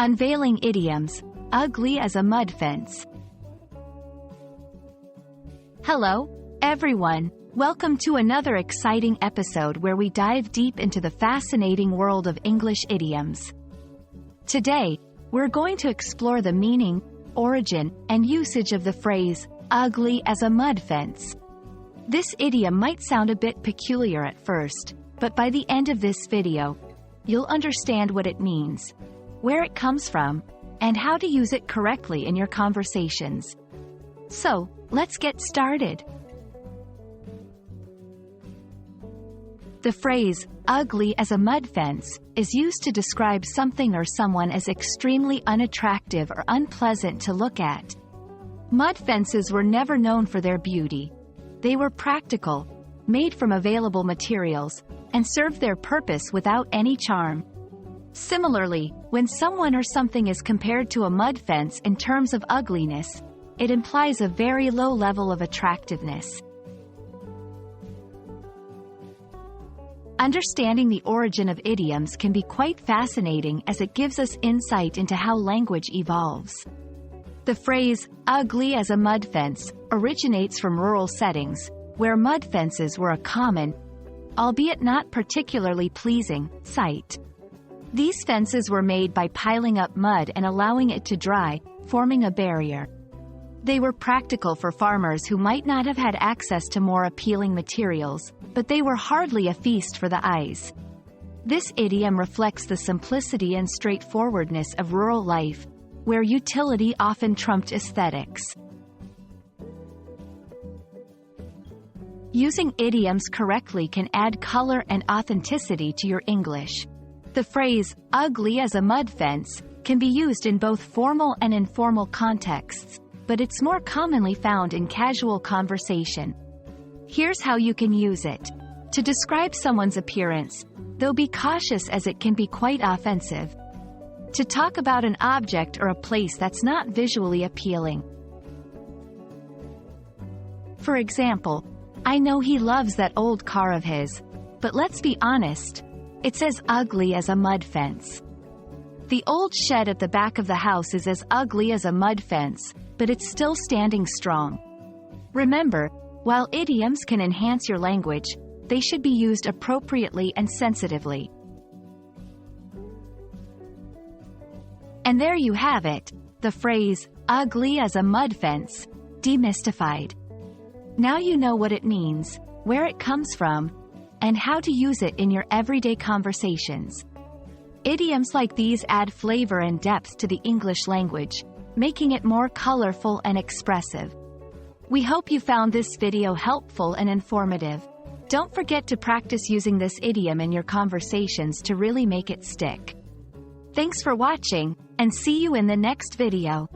Unveiling Idioms, ugly as a mud fence. Hello, everyone. Welcome to another exciting episode where we dive deep into the fascinating world of English idioms. Today, we're going to explore the meaning, origin, and usage of the phrase, ugly as a mud fence. This idiom might sound a bit peculiar at first, but by the end of this video, you'll understand what it means, where it comes from, and how to use it correctly in your conversations. So, let's get started. The phrase, ugly as a mud fence, is used to describe something or someone as extremely unattractive or unpleasant to look at. Mud fences were never known for their beauty. They were practical, made from available materials, and served their purpose without any charm. Similarly, when someone or something is compared to a mud fence in terms of ugliness, it implies a very low level of attractiveness. Understanding the origin of idioms can be quite fascinating as it gives us insight into how language evolves. The phrase, ugly as a mud fence, originates from rural settings, where mud fences were a common, albeit not particularly pleasing, sight. These fences were made by piling up mud and allowing it to dry, forming a barrier. They were practical for farmers who might not have had access to more appealing materials, but they were hardly a feast for the eyes. This idiom reflects the simplicity and straightforwardness of rural life, where utility often trumped aesthetics. Using idioms correctly can add color and authenticity to your English. The phrase, ugly as a mud fence, can be used in both formal and informal contexts, but it's more commonly found in casual conversation. Here's how you can use it. To describe someone's appearance, though be cautious as it can be quite offensive. To talk about an object or a place that's not visually appealing. For example, I know he loves that old car of his, but let's be honest, it's as ugly as a mud fence. The old shed at the back of the house is as ugly as a mud fence, but it's still standing strong. Remember, while idioms can enhance your language, they should be used appropriately and sensitively. And there you have it, the phrase, ugly as a mud fence, demystified. Now you know what it means, where it comes from, and how to use it in your everyday conversations. Idioms like these add flavor and depth to the English language, making it more colorful and expressive. We hope you found this video helpful and informative. Don't forget to practice using this idiom in your conversations to really make it stick. Thanks for watching, and see you in the next video.